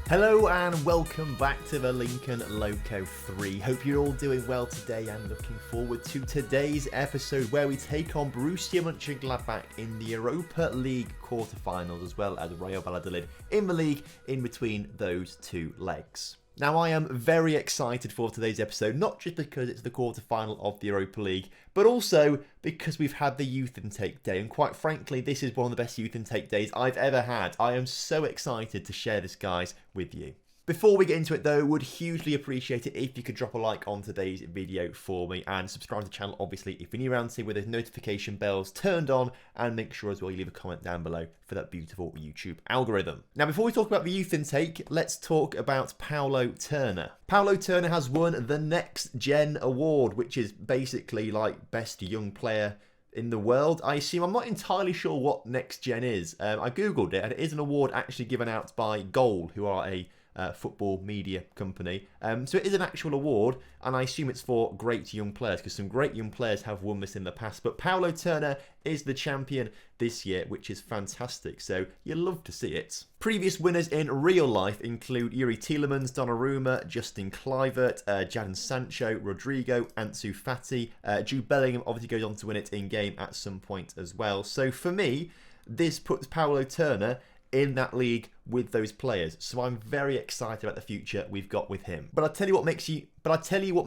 Hello and welcome back to the Lincoln Loco 3. Hope you're all doing well today and looking forward to today's episode where we take on Borussia Mönchengladbach in the Europa League quarterfinals as well as Real Valladolid in the league in between those two legs. Now, I am very excited for today's episode, not just because it's the quarterfinal of the Europa League, but also because we've had the youth intake day. And quite frankly, this is one of the best youth intake days I've ever had. I am so excited to share this, guys, with you. Before we get into it though, would hugely appreciate it if you could drop a like on today's video for me and subscribe to the channel, obviously, if you're new around here with those notification bells turned on, and make sure as well you leave a comment down below for that beautiful YouTube algorithm. Now, before we talk about the youth intake, let's talk about Paulo Turner. Paulo Turner has won the Next Gen Award, which is basically like best young player in the world, I assume. I'm not entirely sure what Next Gen is. I googled it, and it is an award actually given out by Goal, who are a football media company. So it is an actual award, and I assume it's for great young players, because some great young players have won this in the past. But Paulo Turner is the champion this year, which is fantastic. So you'll love to see it. Previous winners in real life include Yuri Tielemans, Donnarumma, Justin Kluivert, Jadon Sancho, Rodrigo, Ansu Fati. Jude Bellingham obviously goes on to win it in game at some point as well. So for me, this puts Paulo Turner in that league with those players. So I'm very excited about the future we've got with him. But I tell you what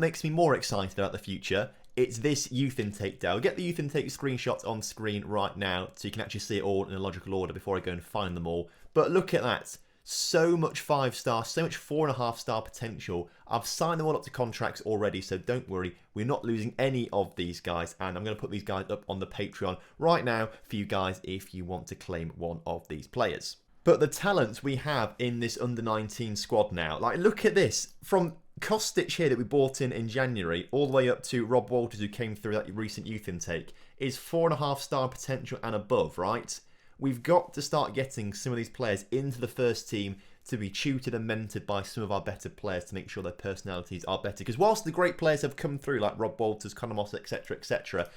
makes me more excited about the future. It's this youth intake day. I'll get the youth intake screenshots on screen right now so you can actually see it all in a logical order before I go and find them all. But look at that. So much 5-star, so much 4.5-star potential. I've signed them all up to contracts already, so don't worry. We're not losing any of these guys, and I'm going to put these guys up on the Patreon right now for you guys if you want to claim one of these players. But the talent we have in this under-19 squad now, like, look at this. From Kostic here that we bought in January, all the way up to Rob Walters, who came through that recent youth intake, is 4.5-star potential and above, right? We've got to start getting some of these players into the first team to be tutored and mentored by some of our better players to make sure their personalities are better. Because whilst the great players have come through, like Rob Walters, Conor Moss, etc., etc.,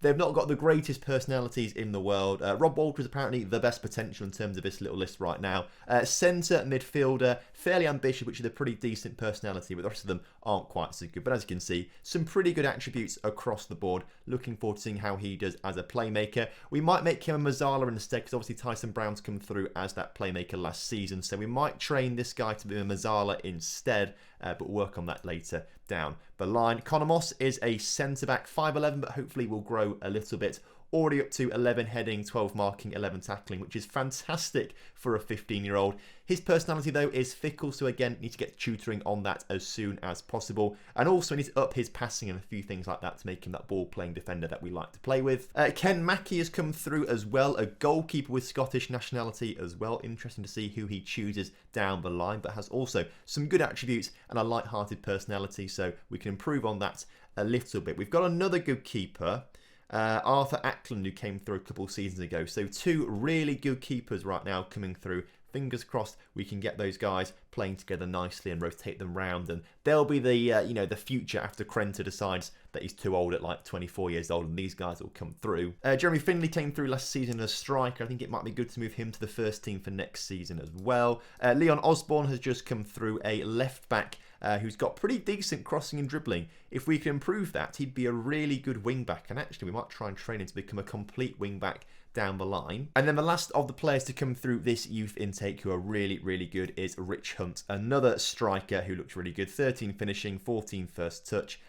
they've not got the greatest personalities in the world. Rob Walters is apparently the best potential in terms of this little list right now. Centre midfielder, fairly ambitious, which is a pretty decent personality, but the rest of them aren't quite so good. But as you can see, some pretty good attributes across the board. Looking forward to seeing how he does as a playmaker. We might make him a Mazzala instead, because obviously Tyson Brown's come through as that playmaker last season. So we might train this guy to be a Mazzala instead, but work on that later down the line. Conor Moss is a centre-back, 5'11", but hopefully will grow a little bit. Already up to 11 heading, 12 marking, 11 tackling, which is fantastic for a 15-year-old. His personality, though, is fickle, so again, need to get tutoring on that as soon as possible. And also need to up his passing and a few things like that to make him that ball-playing defender that we like to play with. Ken Mackey has come through as well, a goalkeeper with Scottish nationality as well. Interesting to see who he chooses down the line, but has also some good attributes and a light-hearted personality, so we can improve on that a little bit. We've got another good keeper, Arthur Ackland, who came through a couple of seasons ago. So two really good keepers right now coming through. Fingers crossed we can get those guys playing together nicely and rotate them round, and they'll be the the future after Krenta decides that he's too old at like 24 years old, and these guys will come through. Jeremy Finley came through last season as a striker. I think it might be good to move him to the first team for next season as well. Leon Osborne has just come through, a left back who's got pretty decent crossing and dribbling. If we can improve that, he'd be a really good wing back, and actually we might try and train him to become a complete wing back down the line. And then the last of the players to come through this youth intake who are really, really good is Rich Hunt, another striker who looks really good. 13 finishing, 14 first touch.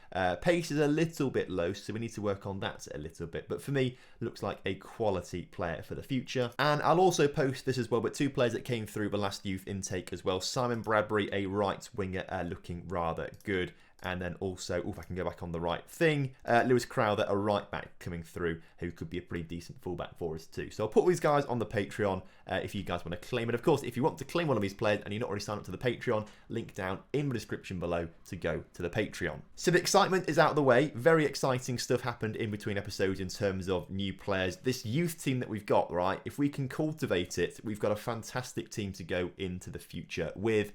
Pace is a little bit low, so we need to work on that a little bit. But for me, looks like a quality player for the future. And I'll also post this as well, but two players that came through the last youth intake as well. Simon Bradbury, a right winger, looking rather good. And then also, if I can go back on the right thing, Lewis Crowther, a right back coming through, who could be a pretty decent fullback for us too. So I'll put these guys on the Patreon if you guys want to claim it. Of course, if you want to claim one of these players and you're not already signed up to the Patreon, link down in the description below to go to the Patreon. So the excitement is out of the way. Very exciting stuff happened in between episodes in terms of new players. This youth team that we've got, right, if we can cultivate it, we've got a fantastic team to go into the future with.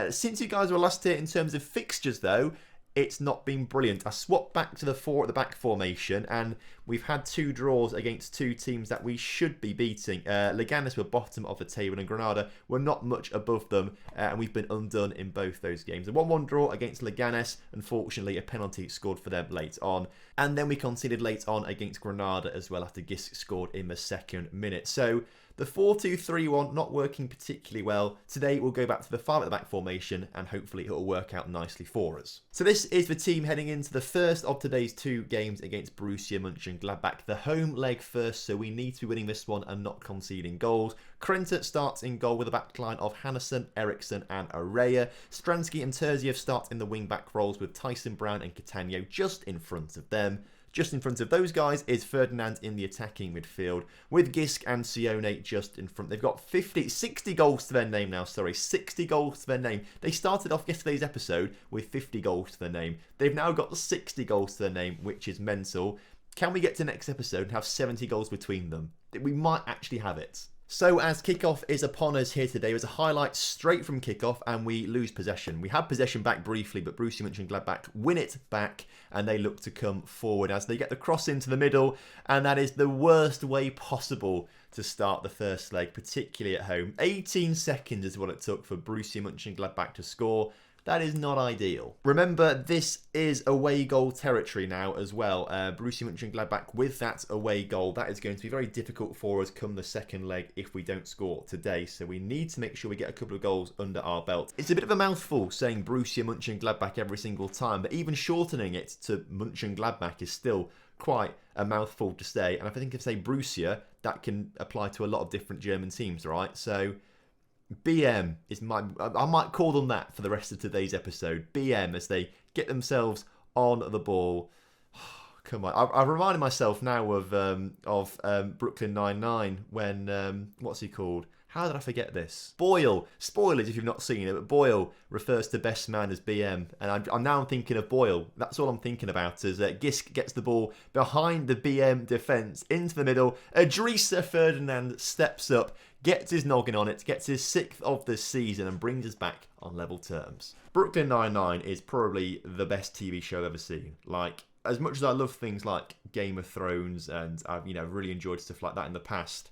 Since you guys were last here in terms of fixtures though, it's not been brilliant. I swapped back to the 4 at the back formation, and we've had 2 draws against 2 teams that we should be beating. Leganés were bottom of the table, and Granada were not much above them, and we've been undone in both those games. A 1-1 draw against Leganés, unfortunately a penalty scored for them late on, and then we conceded late on against Granada as well after Gisk scored in the 2nd minute. So the 4-2-3-1 not working particularly well. Today we'll go back to the 5 at the back formation, and hopefully it'll work out nicely for us. So this is the team heading into the first of today's 2 games against Borussia Mönchengladbach. The home leg first, so we need to be winning this one and not conceding goals. Krenta starts in goal with a backline of Hannesson, Eriksson and Araya. Stransky and Terziev start in the wing-back roles with Tyson Brown and Catania just in front of them. Just in front of those guys is Ferdinand in the attacking midfield, with Gisk and Sione just in front. They've got 60 goals to their name now, 60 goals to their name. They started off yesterday's episode with 50 goals to their name. They've now got 60 goals to their name, which is mental. Can we get to next episode and have 70 goals between them? We might actually have it. So as kickoff is upon us here today, there's a highlight straight from kickoff and we lose possession. We had possession back briefly, but Borussia Mönchengladbach win it back and they look to come forward as they get the cross into the middle, and that is the worst way possible to start the first leg, particularly at home. 18 seconds is what it took for Borussia Mönchengladbach to score. That is not ideal. Remember, this is away goal territory now as well. Borussia Mönchengladbach with that away goal. That is going to be very difficult for us come the second leg if we don't score today. So we need to make sure we get a couple of goals under our belt. It's a bit of a mouthful saying Borussia Mönchengladbach every single time, but even shortening it to Mönchengladbach is still quite a mouthful to say. And if I think if I say Borussia, that can apply to a lot of different German teams, right? So BM is I might call them that for the rest of today's episode. BM as they get themselves on the ball. Come on, I've reminded myself now of Brooklyn Nine-Nine when what's he called? How did I forget this? Boyle. Spoilers if you've not seen it, but Boyle refers to best man as BM, and I'm now thinking of Boyle. That's all I'm thinking about. Is Gisk gets the ball behind the BM defence into the middle. Adrissa Ferdinand steps up, gets his noggin on it, gets his 6th of the season, and brings us back on level terms. Brooklyn Nine-Nine is probably the best TV show I've ever seen. Like, as much as I love things like Game of Thrones and I've really enjoyed stuff like that in the past,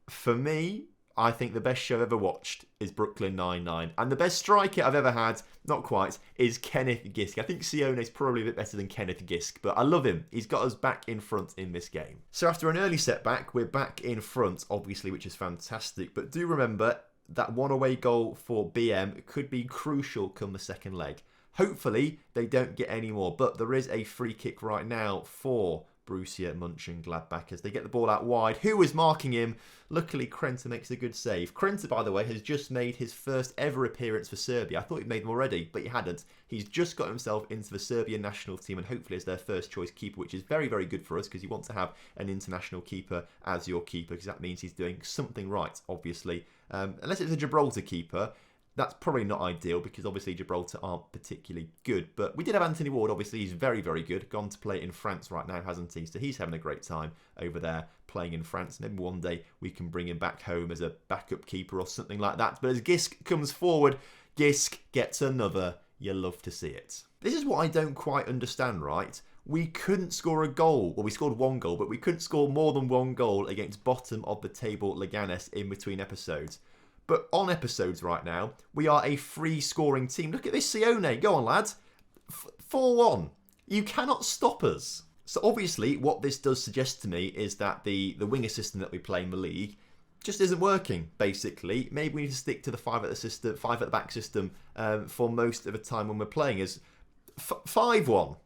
for me, I think the best show I've ever watched is Brooklyn Nine-Nine. And the best striker I've ever had, not quite, is Kenneth Gisk. I think Sione is probably a bit better than Kenneth Gisk, but I love him. He's got us back in front in this game. So after an early setback, we're back in front, obviously, which is fantastic. But do remember that one away goal for BM could be crucial come the second leg. Hopefully, they don't get any more, but there is a free kick right now for Borussia Mönchengladbach as they get the ball out wide. Who was marking him? Luckily, Krenta makes a good save. Krenta, by the way, has just made his first ever appearance for Serbia. I thought he'd made them already, but he hadn't. He's just got himself into the Serbian national team and hopefully is their first choice keeper, which is very, very good for us because you want to have an international keeper as your keeper because that means he's doing something right, obviously. Unless it's a Gibraltar keeper, that's probably not ideal because obviously Gibraltar aren't particularly good. But we did have Anthony Ward, obviously he's very, very good. Gone to play in France right now, hasn't he? So he's having a great time over there playing in France. Maybe one day we can bring him back home as a backup keeper or something like that. But as Gisk comes forward, Gisk gets another. You love to see it. This is what I don't quite understand, right? We couldn't score a goal. Well, we scored one goal, but we couldn't score more than one goal against bottom of the table Leganés in between episodes. But on episodes right now, we are a free scoring team. Look at this Sione. Go on, lads. 4-1. You cannot stop us. So obviously, what this does suggest to me is that the winger system that we play in the league just isn't working, basically. Maybe we need to stick to the 5 at the back system for most of the time when we're playing as 5-1.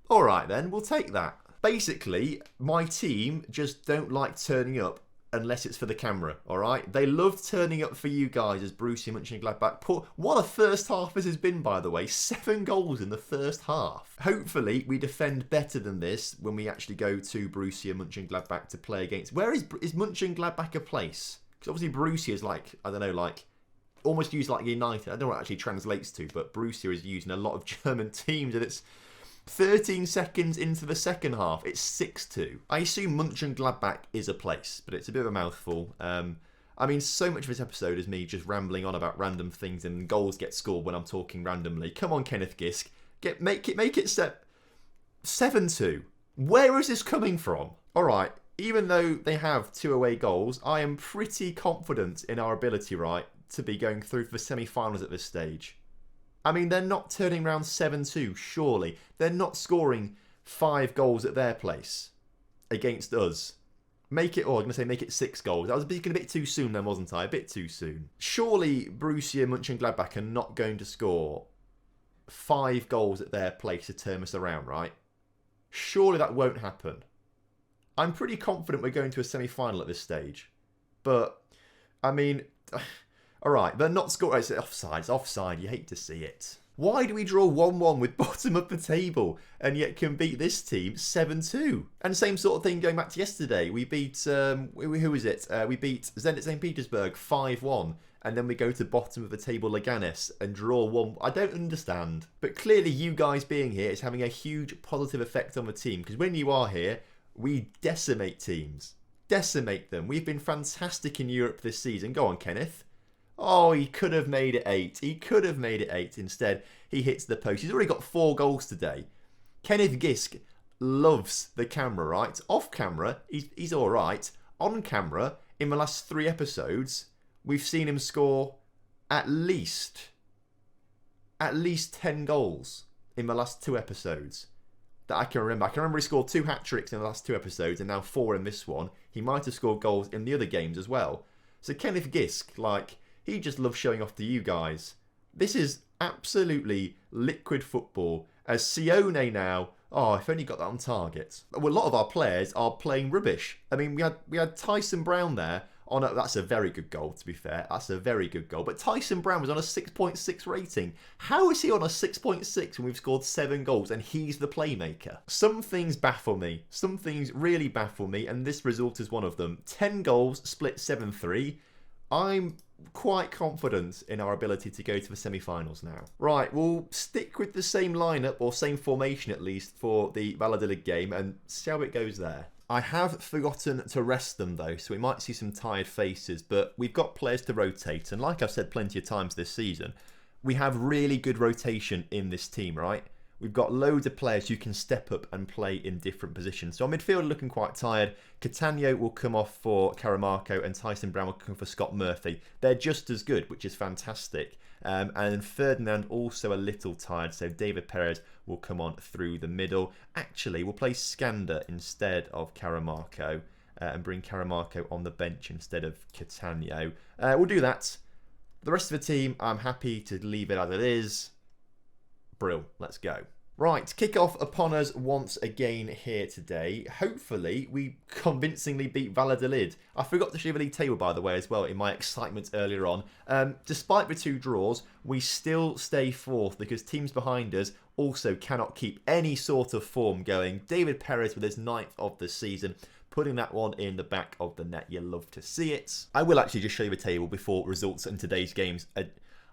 All right, then. We'll take that. Basically, my team just don't like turning up unless it's for the camera, alright? They love turning up for you guys as Borussia Mönchengladbach. What a first half this has been, by the way. 7 goals in the first half. Hopefully, we defend better than this when we actually go to Borussia Mönchengladbach to play against. Where is Mönchengladbach a place? Because obviously Borussia is like, I don't know, like, almost used like United. I don't know what it actually translates to, but Borussia is used in a lot of German teams, and it's 13 seconds into the second half, it's 6-2. I assume Mönchengladbach is a place, but it's a bit of a mouthful. I mean, so much of this episode is me just rambling on about random things and goals get scored when I'm talking randomly. Come on, Kenneth Gisk. Make it 7-2. Where is this coming from? All right, even though they have 2 away goals, I am pretty confident in our ability, right, to be going through for the semi-finals at this stage. I mean, they're not turning around 7-2, surely. They're not scoring 5 goals at their place against us. Make it 6 goals. I was speaking a bit too soon then, wasn't I? A bit too soon. Surely Borussia Mönchengladbach are not going to score 5 goals at their place to turn us around, right? Surely that won't happen. I'm pretty confident we're going to a semi-final at this stage. But, I mean, alright, they're not scoring. It's offside. It's offside. You hate to see it. Why do we draw 1-1 with bottom of the table and yet can beat this team 7-2? And same sort of thing going back to yesterday. We beat, who is it? We beat Zenit St. Petersburg 5-1. And then we go to bottom of the table Leganes and draw 1. I don't understand. But clearly you guys being here is having a huge positive effect on the team. Because when you are here, we decimate teams. Decimate them. We've been fantastic in Europe this season. Go on, Kenneth. Oh, he could have made it 8. He could have made it 8. Instead, he hits the post. He's already got 4 goals today. Kenneth Gisk loves the camera, right? Off camera, he's all right. On camera, in the last 3 episodes, we've seen him score at least 10 goals in the last 2 episodes that I can remember. I can remember he scored 2 hat-tricks in the last 2 episodes and now 4 in this one. He might have scored goals in the other games as well. So Kenneth Gisk, like, he just loves showing off to you guys. This is absolutely liquid football. As Sione now, oh, if only got that on target. Well, a lot of our players are playing rubbish. I mean, we had Tyson Brown there. That's a very good goal, to be fair. That's a very good goal. But Tyson Brown was on a 6.6 rating. How is he on a 6.6 when we've scored 7 goals and he's the playmaker? Some things baffle me. Some things really baffle me, and this result is one of them. 10 goals, split 7-3. I'm quite confident in our ability to go to the semi-finals now. Right, we'll stick with the same lineup, or same formation at least, for the Valladolid game and see how it goes there. I have forgotten to rest them though, so we might see some tired faces, but we've got players to rotate, and like I've said plenty of times this season, we have really good rotation in this team, right? We've got loads of players who can step up and play in different positions. So our midfield looking quite tired. Catania will come off for Caramarco and Tyson Brown will come for Scott Murphy. They're just as good, which is fantastic. And Ferdinand also a little tired, so David Perez will come on through the middle. Actually, we'll play Skander instead of Caramarco and bring Caramarco on the bench instead of Catania. We'll do that. The rest of the team, I'm happy to leave it as it is. Brill, let's go. Right, kick-off upon us once again here today. Hopefully, we convincingly beat Valladolid. I forgot to show you the league table, by the way, as well, in my excitement earlier on. Despite the 2 draws, we still stay 4th because teams behind us also cannot keep any sort of form going. David Perez with his 9th of the season, putting that one in the back of the net. You love to see it. I will actually just show you the table before results in today's games.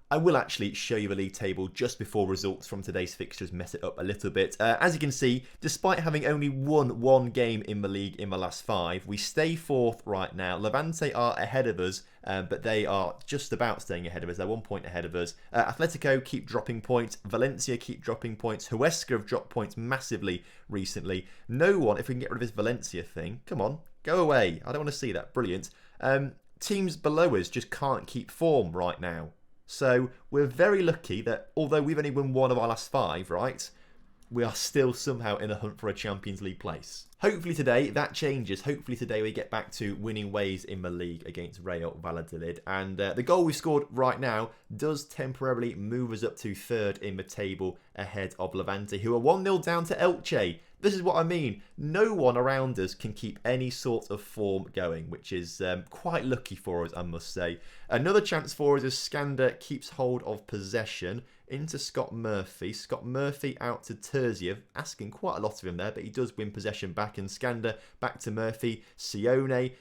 I will actually show you the league table just before results from today's fixtures mess it up a little bit. As you can see, despite having only won 1 game in the league in the last 5, we stay 4th right now. Levante are ahead of us, but they are just about staying ahead of us. They're 1 point ahead of us. Atletico keep dropping points. Valencia keep dropping points. Huesca have dropped points massively recently. No one, if we can get rid of this Valencia thing, come on, go away. I don't want to see that. Brilliant. Teams below us just can't keep form right now. So we're very lucky that although we've only won 1 of our last 5, right, we are still somehow in a hunt for a Champions League place. Hopefully today that changes. Hopefully today we get back to winning ways in the league against Real Valladolid. And the goal we scored right now does temporarily move us up to 3rd in the table ahead of Levante, who are 1-0 down to Elche. This is what I mean. No one around us can keep any sort of form going, which is quite lucky for us, I must say. Another chance for us as Skander keeps hold of possession into Scott Murphy. Scott Murphy out to Terziev, asking quite a lot of him there, but he does win possession back. And Skander back to Murphy. Sione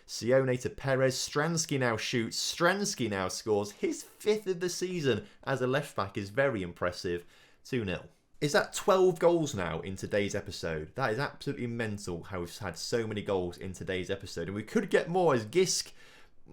to Perez. Stransky now shoots. Stransky now scores. His 5th of the season as a left back is very impressive. 2-0. Is that 12 goals now in today's episode? That is absolutely mental how we've had so many goals in today's episode. And we could get more as Gisk.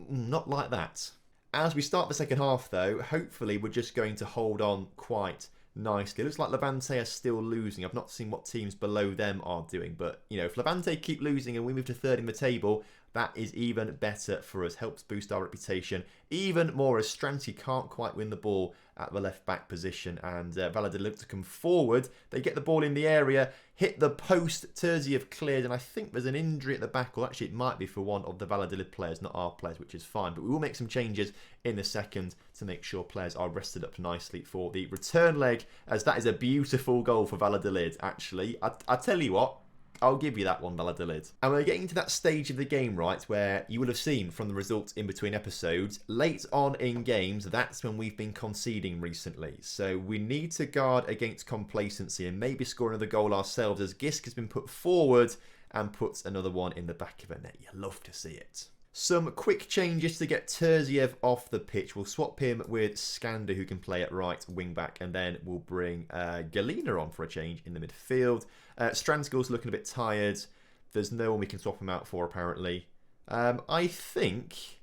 Not like that. As we start the second half though, hopefully we're just going to hold on quite nicely. It looks like Levante are still losing. I've not seen what teams below them are doing, but if Levante keep losing and we move to third in the table, that is even better for us. Helps boost our reputation even more, as Stransky can't quite win the ball at the left back position, and Valladolid look to come forward. They get the ball in the area, hit the post. Terziev cleared, and I think there's an injury at the back, or actually it might be for one of the Valladolid players, not our players, which is fine. But we will make some changes in the second to make sure players are rested up nicely for the return leg, as that is a beautiful goal for Valladolid, actually. I tell you what, I'll give you that one, Valladolid. And we're getting to that stage of the game, right, where you will have seen from the results in between episodes, late on in games, that's when we've been conceding recently. So we need to guard against complacency and maybe score another goal ourselves, as Gisk has been put forward and puts another one in the back of the net. You love to see it. Some quick changes to get Terziev off the pitch. We'll swap him with Skander, who can play at right wing back, and then we'll bring Galina on for a change in the midfield. Stranskill's looking a bit tired. There's no one we can swap him out for, apparently. I think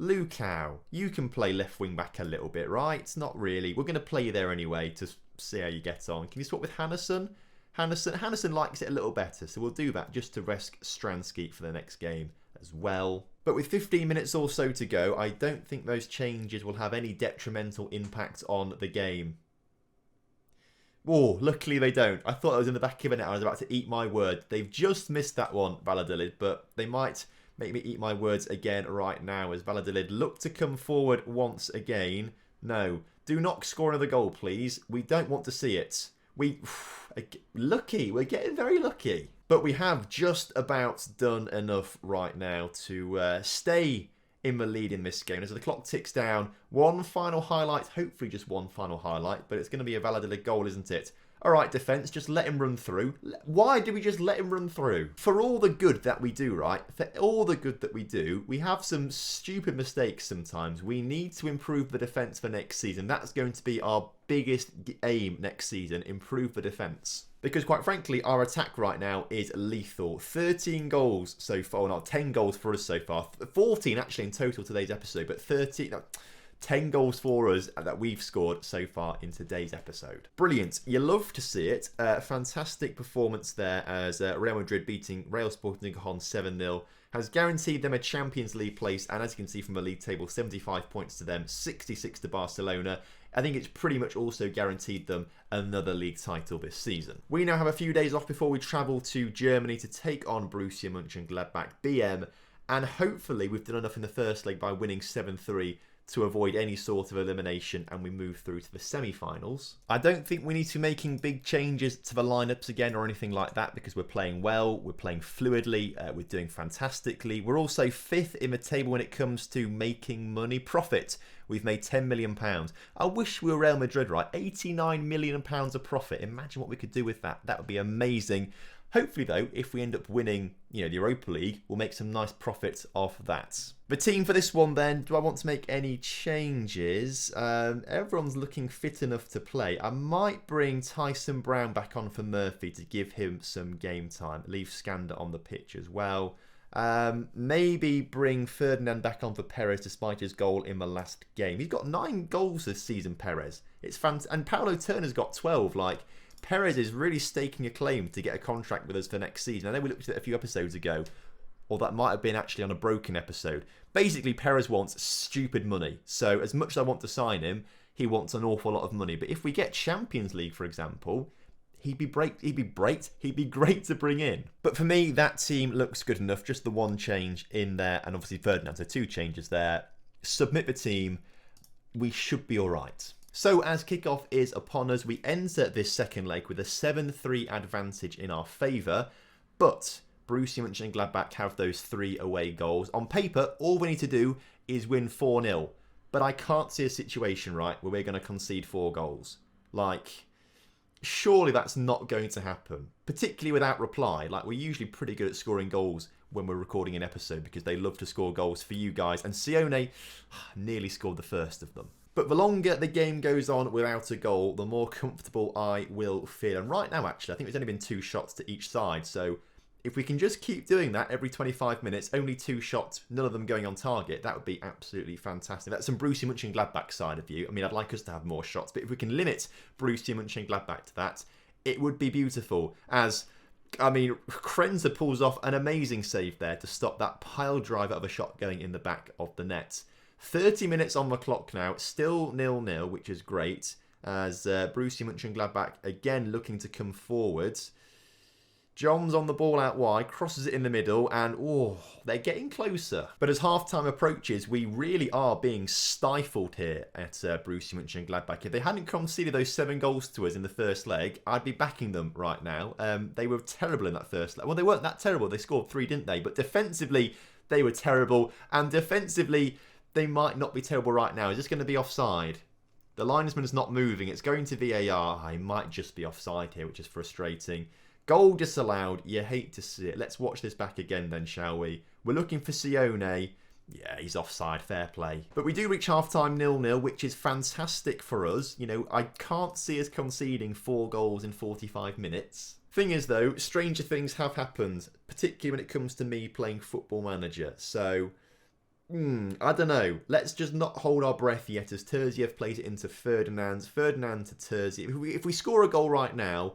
Lukau, you can play left wing back a little bit, right? Not really. We're going to play you there anyway to see how you get on. Can you swap with Hannesson? Hannesson likes it a little better, so we'll do that just to rest Stransky for the next game as well. But with 15 minutes or so to go, I don't think those changes will have any detrimental impact on the game. Oh, luckily they don't. I thought I was in the back of the net. I was about to eat my word. They've just missed that one, Valladolid, but they might make me eat my words again right now, as Valladolid look to come forward once again. No, do not score another goal, please. We don't want to see it. Lucky. We're getting very lucky. But we have just about done enough right now to stay in the lead in this game. As the clock ticks down, one final highlight, hopefully just one final highlight, but it's going to be a Valladolid goal, isn't it? All right, defence, just let him run through. Why do we just let him run through? For all the good that we do, right? For all the good that we do, we have some stupid mistakes sometimes. We need to improve the defence for next season. That's going to be our biggest aim next season, improve the defence. Because quite frankly, our attack right now is lethal. 13 goals so far, not 10 goals for us so far. 14 actually in total today's episode, but 10 goals for us that we've scored so far in today's episode. Brilliant. You love to see it. Fantastic performance there, as Real Madrid beating Real Sporting Gijón 7-0 has guaranteed them a Champions League place, and as you can see from the league table, 75 points to them, 66 to Barcelona. I think it's pretty much also guaranteed them another league title this season. We now have a few days off before we travel to Germany to take on Borussia Mönchengladbach BM, and hopefully we've done enough in the first leg by winning 7-3 to avoid any sort of elimination, and we move through to the semi-finals. I don't think we need to be making big changes to the lineups again or anything like that, because we're playing well, we're playing fluidly, we're doing fantastically. We're also 5th in the table when it comes to making money profit. We've made £10 million. I wish we were Real Madrid, right? £89 million of profit. Imagine what we could do with that. That would be amazing. Hopefully, though, if we end up winning, the Europa League, we'll make some nice profits off that. The team for this one, then, do I want to make any changes? Everyone's looking fit enough to play. I might bring Tyson Brown back on for Murphy to give him some game time. Leave Skander on the pitch as well. Maybe bring Ferdinand back on for Perez despite his goal in the last game. He's got 9 goals this season, Perez. It's and Paulo Turner's got 12. Perez is really staking a claim to get a contract with us for next season. I know we looked at it a few episodes ago, or that might have been actually on a broken episode. Basically, Perez wants stupid money. So as much as I want to sign him, he wants an awful lot of money. But if we get Champions League, for example, he'd be great to bring in. But for me, that team looks good enough. Just the one change in there, and obviously Ferdinand, so 2 changes there. Submit the team. We should be all right. So as kickoff is upon us, we enter this second leg with a 7-3 advantage in our favour. But Borussia Mönchengladbach have those 3 away goals. On paper, all we need to do is win 4-0. But I can't see a situation, right, where we're going to concede 4 goals. Surely that's not going to happen. Particularly without reply. We're usually pretty good at scoring goals when we're recording an episode, because they love to score goals for you guys. And Sione nearly scored the first of them. But the longer the game goes on without a goal, the more comfortable I will feel. And right now, actually, I think there's only been 2 shots to each side. So If we can just keep doing that every 25 minutes, only 2 shots, none of them going on target, that would be absolutely fantastic. That's some Borussia Mönchengladbach side of you. I mean, I'd like us to have more shots, but if we can limit Borussia Mönchengladbach to that, it would be beautiful. As, I mean, Krenzer pulls off an amazing save there to stop that pile driver of a shot going in the back of the net. 30 minutes on the clock now, still 0-0, which is great, as Borussia Mönchengladbach again looking to come forwards. John's on the ball out wide, crosses it in the middle, and they're getting closer. But as half-time approaches, we really are being stifled here at Borussia Mönchengladbach. If they hadn't conceded those 7 goals to us in the first leg, I'd be backing them right now. They were terrible in that first leg. Well, they weren't that terrible. They scored 3, didn't they? But defensively, they were terrible. And defensively, they might not be terrible right now. Is this going to be offside? The linesman's not moving. It's going to VAR. He might just be offside here, which is frustrating. Goal disallowed. You hate to see it. Let's watch this back again then, shall we? We're looking for Sione. Yeah, he's offside. Fair play. But we do reach half-time 0-0, which is fantastic for us. You know, I can't see us conceding 4 goals in 45 minutes. Thing is, though, stranger things have happened, particularly when it comes to me playing Football Manager. So, I don't know. Let's just not hold our breath yet as Terziev plays it into Ferdinand. Ferdinand to Terziev. If we score a goal right now,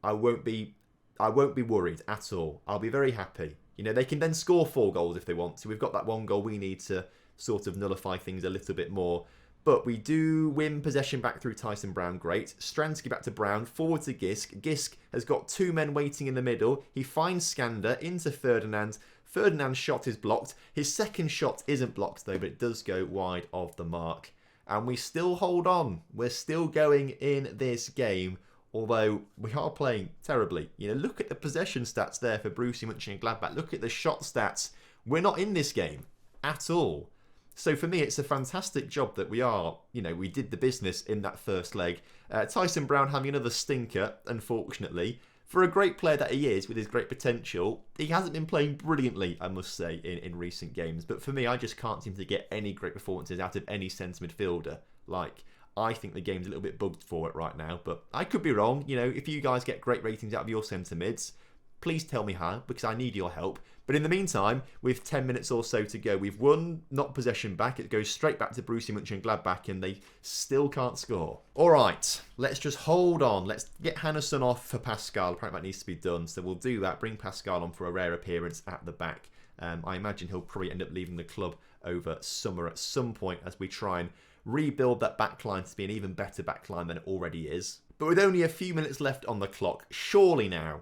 I won't be worried at all. I'll be very happy. You know, they can then score 4 goals if they want to. We've got that 1 goal we need to sort of nullify things a little bit more. But we do win possession back through Tyson Brown. Great. Stransky back to Brown. Forward to Gisk. Gisk has got 2 men waiting in the middle. He finds Skander into Ferdinand. Ferdinand's shot is blocked. His second shot isn't blocked though, but it does go wide of the mark. And we still hold on. We're still going in this game. Although we are playing terribly. You know, look at the possession stats there for Borussia Mönchengladbach. Look at the shot stats. We're not in this game at all. So for me, it's a fantastic job that we are, you know, we did the business in that first leg. Tyson Brown having another stinker, unfortunately. For a great player that he is, with his great potential, he hasn't been playing brilliantly, I must say, in recent games. But for me, I just can't seem to get any great performances out of any centre midfielder. Like, I think the game's a little bit bugged for it right now, but I could be wrong. You know, if you guys get great ratings out of your centre mids, please tell me how, because I need your help. But in the meantime, with 10 minutes or so to go, we've won, not possession back. It goes straight back to Borussia Mönchengladbach, and they still can't score. All right, let's just hold on. Let's get Hannesson off for Pascal. Apparently that needs to be done, so we'll do that. Bring Pascal on for a rare appearance at the back. I imagine he'll probably end up leaving the club over summer at some point as we try and rebuild that backline to be an even better backline than it already is. But with only a few minutes left on the clock, surely now,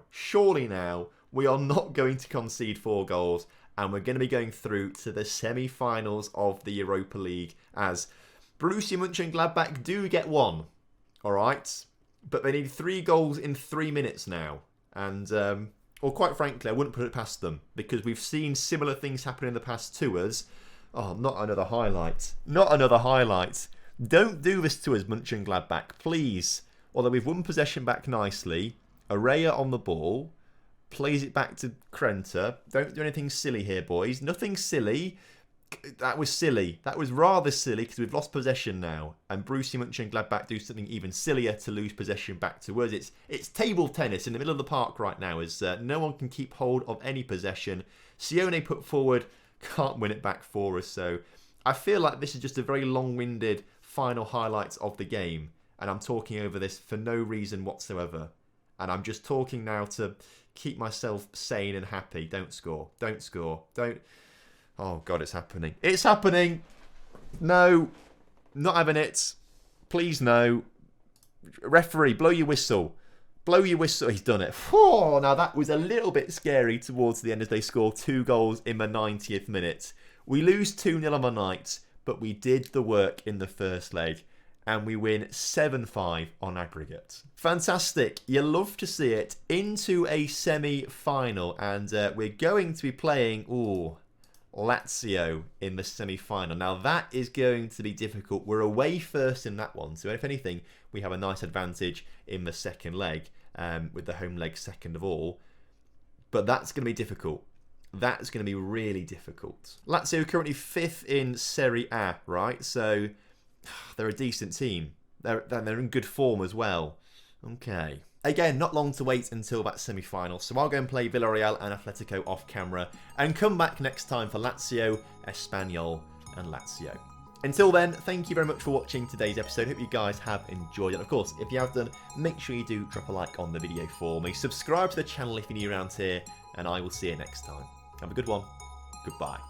we are not going to concede 4 goals, and we're going to be going through to the semi-finals of the Europa League, as Borussia Mönchengladbach do get 1, all right? But they need 3 goals in 3 minutes now, and, or quite frankly, I wouldn't put it past them, because we've seen similar things happen in the past to us. Oh, not another highlight. Not another highlight. Don't do this to us, Mönchengladbach, please. Although we've won possession back nicely. Araya on the ball. Plays it back to Krenter. Don't do anything silly here, boys. Nothing silly. That was silly. That was rather silly because we've lost possession now. And Borussia Mönchengladbach do something even sillier to lose possession back to us. It's table tennis in the middle of the park right now as no one can keep hold of any possession. Sione put forward, can't win it back for us. So I feel like this is just a very long-winded final highlights of the game. And I'm talking over this for no reason whatsoever. And I'm just talking now to keep myself sane and happy. Don't score. Don't score. Don't. Oh, God, it's happening. It's happening. No. Not having it. Please, no. Referee, blow your whistle. Blow your whistle. He's done it. Oh, now that was a little bit scary towards the end as they score 2 goals in the 90th minute. We lose 2-0 on the night, but we did the work in the first leg. And we win 7-5 on aggregate. Fantastic. You love to see it. Into a semi-final. And we're going to be playing, Lazio in the semi-final. Now, that is going to be difficult. We're away first in that one. So, if anything, we have a nice advantage in the second leg. With the home leg second of all. But that's going to be difficult. That's going to be really difficult. Lazio currently 5th in Serie A, right? So they're a decent team. They're in good form as well. Okay. Again, not long to wait until that semi-final, so I'll go and play Villarreal and Atletico off camera and come back next time for Lazio, Espanyol and Lazio. Until then, thank you very much for watching today's episode. Hope you guys have enjoyed it. Of course, if you have done, make sure you do drop a like on the video for me. Subscribe to the channel if you're new around here, and I will see you next time. Have a good one. Goodbye.